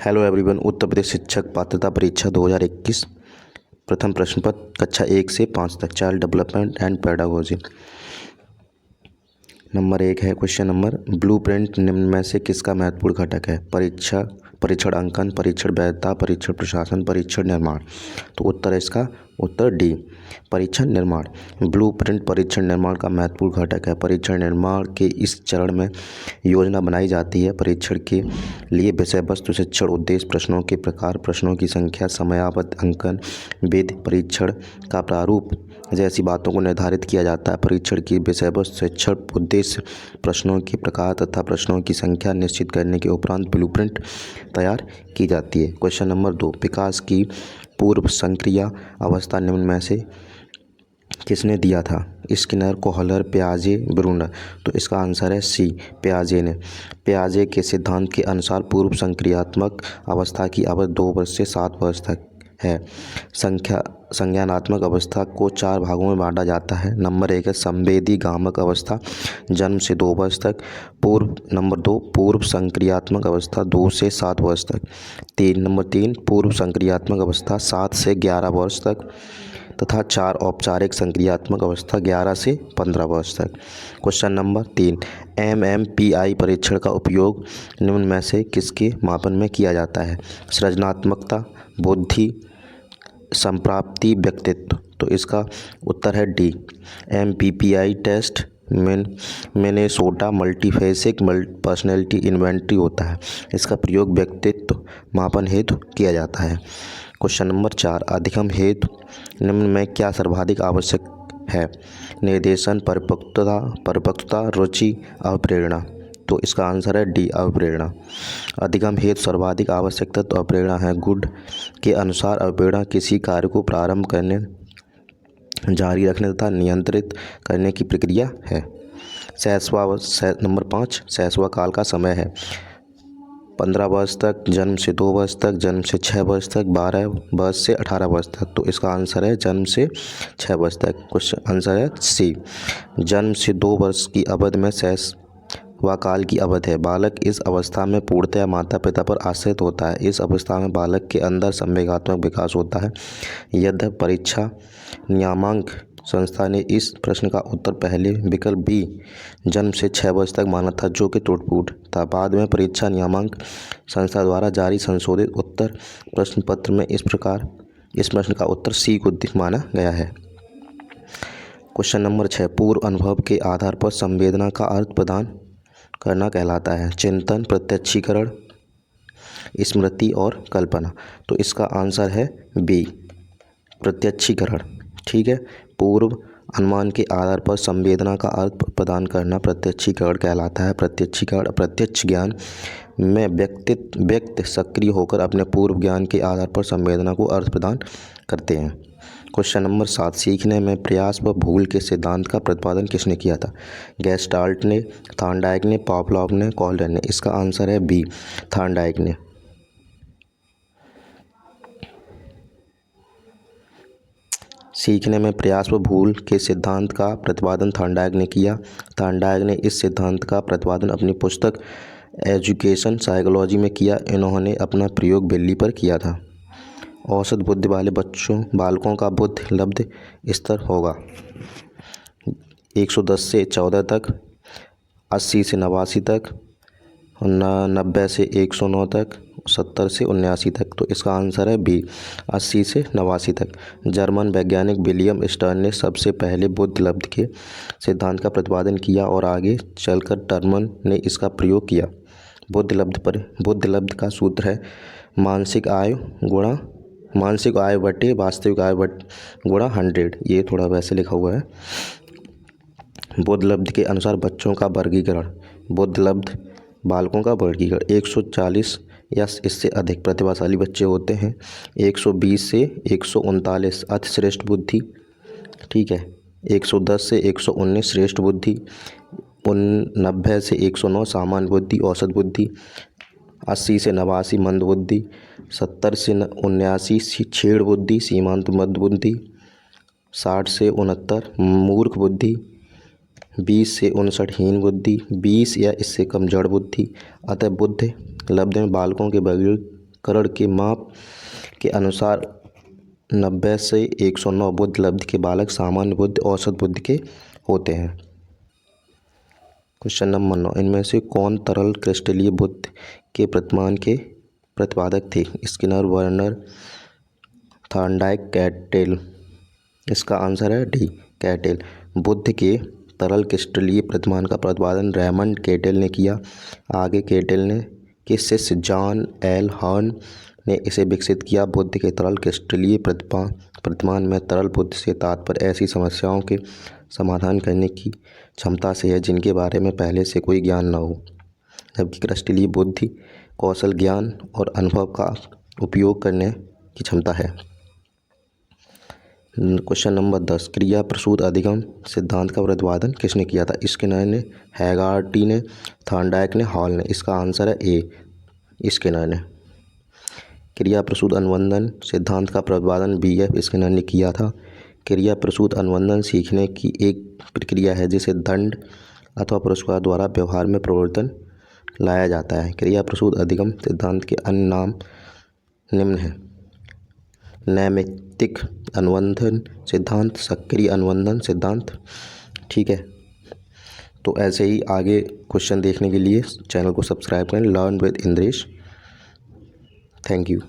Hello everyone. Uttar Pradesh शिक्षक पात्रता परीक्षा 2021 प्रथम प्रश्न पत्र कक्षा 1 से 5 तक child development and pedagogy. Number 1 है क्वेश्चन नंबर, ब्लूप्रिंट निम्न में से किसका महत्वपूर्ण घटक है? परीक्षण अंकन, परीक्षण वैधता, परीक्षण प्रशासन, परीक्षण निर्माण। तो उत्तर है इसका उत्तर डी, परीक्षण निर्माण। ब्लूप्रिंट परीक्षण निर्माण का महत्वपूर्ण घटक है। परीक्षण निर्माण के इस चरण में योजना बनाई जाती है। परीक्षण के लिए विषय वस्तु, शिक्षण उद्देश्य, प्रश्नों के प्रकार, प्रश्नों की संख्या, समयावधि, अंकन, विधि, परीक्षण का प्रारूप जैसी बातों को निर्धारित किया जाता है। परीक्षण की विषय वस्तु, शिक्षण उद्देश्य, प्रश्नों के प्रकार तथा प्रश्नों की संख्या निश्चित करने के उपरांत ब्लूप्रिंट तैयार की जाती है। क्वेश्चन नंबर 2, विकास की पूर्व संक्रिया अवस्था निम्न में से किसने दिया था? स्किनर, कोहलर, पियाजे, ब्रूनर। तो इसका आंसर है सी, पियाजे ने। पियाजे के सिद्धांत के अनुसार पूर्व संक्रियात्मक अवस्था की अवधि 2 वर्ष से 7 वर्ष तक है। संज्ञानात्मक अवस्था को 4 भागों में बांटा जाता है। नंबर 1 है संवेदी गामक अवस्था, जन्म से 2 वर्ष तक। नंबर 2 पूर्व संक्रियात्मक अवस्था 2 से 7 वर्ष तक। नंबर 3 पूर्व संक्रियात्मक अवस्था 7 से 11 वर्ष तक तथा 4 औपचारिक संक्रियात्मक अवस्था 11 से 15 वर्ष तक। क्वेश्चन नंबर 3, MMPI परीक्षण का उपयोग निम्न में से किसके मापन में किया जाता है? सृजनात्मकता, बुद्धि, संप्राप्ति, व्यक्तित्व। तो इसका उत्तर है D, MPPI test Minnesota multiphasic personality inventory होता है। इसका प्रयोग व्यक्तित्व मापन हेतु किया जाता है। क्वेश्चन नंबर 4, अधिगम हेतु निम्न में क्या सर्वाधिक आवश्यक है? निर्देशन, परिपक्वता, रुचि, अवप्रेरणा। तो इसका आंसर है डी, अवप्रेरणा। अधिगम हेतु सर्वाधिक आवश्यक तत्व अवप्रेरणा है। गुड के अनुसार अवप्रेरणा किसी कार्य को प्रारंभ करने, जारी रखने तथा नियंत्रित करने की प्रक्रिया है। नंबर 5, शैशव काल का समय है 15 वर्ष तक, जन्म से 2 वर्ष तक, जन्म से 6 वर्ष तक, 12 वर्ष से 18 वर्ष तक। तो इसका आंसर है जन्म से 6 वर्ष तक। क्वेश्चन आंसर है सी, जन्म से 2 वर्ष की अवधि में शैशव काल की अवधि है। बालक इस अवस्था में पूर्णतया माता पिता पर आश्रित होता है। इस अवस्था में बालक के अंदर संवेगात्मक विकास होता है। यद्यपि परीक्षा नियामक संस्था ने इस प्रश्न का उत्तर पहले विकल्प बी जन्म से 6 वर्ष तक माना था, जो कि त्रुटिपूर्ण था। बाद में परीक्षा नियामक संस्था द्वारा जारी संशोधित उत्तर प्रश्न पत्र में इस प्रश्न का उत्तर सी को माना गया है। क्वेश्चन नंबर 6, पूर्व अनुभव के आधार पर संवेदना का अर्थ प्रदान करना कहलाता है? चिंतन, प्रत्यक्षीकरण, स्मृति और कल्पना। तो इसका आंसर है बी, प्रत्यक्षीकरण। ठीक है, पूर्व अनुमान के आधार पर संवेदना का अर्थ प्रदान करना प्रत्यक्षीकरण कहलाता है। प्रत्यक्षीकरण प्रत्यक्ष ज्ञान में व्यक्ति सक्रिय होकर अपने पूर्व ज्ञान के आधार पर संवेदना को अर्थ प्रदान करते हैं। क्वेश्चन नंबर 7, सीखने में प्रयास व भूल के सिद्धांत का प्रतिपादन किसने किया था? गेस्टाल्ट ने, थॉर्नडाइक ने, पावलोव ने, कोहलर ने। इसका आंसर है बी, थॉर्नडाइक ने। सीखने में प्रयास व भूल के सिद्धांत का प्रतिपादन थॉर्नडाइक ने किया। थॉर्नडाइक ने इस सिद्धांत का प्रतिपादन अपनी पुस्तक एजुकेशन साइकोलॉजी में किया। इन्होंने अपना प्रयोग बिल्ली पर किया था। औसत बुद्धि वाले बालकों का बुद्धि लब्ध स्तर होगा 110 से 14 तक, 80 से 89 तक, 90 से 109 तक, 70 से 79 तक। तो इसका आंसर है बी, 80 से 89 तक। जर्मन वैज्ञानिक विलियम स्टर्न ने सबसे पहले बुद्धि लब्ध के सिद्धांत का प्रतिपादन किया और आगे चलकर टर्मन ने इसका प्रयोग किया। बुद्धि लब्ध का सूत्र है मानसिक आयु बटे वास्तविक आयु गुणा 100। ये थोड़ा वैसे लिखा हुआ है। बुद्धि लब्ध के अनुसार बच्चों का वर्गीकरण, बुद्धि लब्ध बालकों का वर्गीकरण 140 या इससे अधिक प्रतिभाशाली बच्चे होते हैं। 120 से 139 अति श्रेष्ठ बुद्धि। ठीक है, 110 से 119 श्रेष्ठ बुद्धि, 90 से 109 सामान्य बुद्धि औसत बुद्धि, 80 से 89 मंद बुद्धि, 70 से 79 छेड़ बुद्धि सीमांत मध्य बुद्धि, 60 से 69 मूर्ख बुद्धि, 20 से 59 हीन बुद्धि, 20 या इससे कम जड़ बुद्धि। अतः बुद्धि लब्ध में बालकों के करण के माप के अनुसार 90 से 109 बुद्धि लब्धि के बालक सामान्य बुद्धि औसत बुद्धि के होते हैं। क्वेश्चन नंबर 9, इनमें से कौन तरल क्रिस्टलीय बुद्धि के प्रतिमान के प्रतिपादक थे? Skinner, Werner, Thorndike, cattail. इसका आंसर है डी, कैटेल। बुद्धि के तरल क्रिस्टलीय प्रतिमान का प्रतिपादन रेमंड कैटेल ने किया। आगे कैटेल ने के शिष्य जॉन एल हॉर्न ने इसे विकसित किया। बुद्धि के तरल क्रिस्टलीय प्रतिमान में तरल बुद्धि से तात्पर्य ऐसी समस्याओं के समाधान करने की क्षमता से है जिनके बारे में पहले से कोई ज्ञान न हो, जबकि क्रिस्टलीय बुद्धि कौशल, ज्ञान और अनुभव का उपयोग करने की क्षमता है। क्वेश्चन नंबर 10, क्रिया प्रसूत अधिगम सिद्धांत का प्रतिपादन किसने किया था? स्किनर ने, हैगार्टी ने, थॉर्नडाइक ने, हॉल ने। इसका आंसर है ए, स्किनर ने। क्रिया प्रसूत अनुबंधन सिद्धांत का प्रतिपादन BF स्किनर ने किया था। क्रिया प्रसूत अनुबंधन सीखने की एक प्रक्रिया है जिसे दंड अथवा पुरस्कार द्वारा व्यवहार में परिवर्तन लाया जाता है। क्रिया प्रसूत अधिगम सिद्धांत के अन्य नाम निम्न हैं: नैमित्तिक अनुबंधन सिद्धांत, सक्रिय अनुबंधन सिद्धांत। ठीक है, तो ऐसे ही आगे क्वेश्चन देखने के लिए चैनल को सब्सक्राइब करें। Learn with Indresh. Thank you.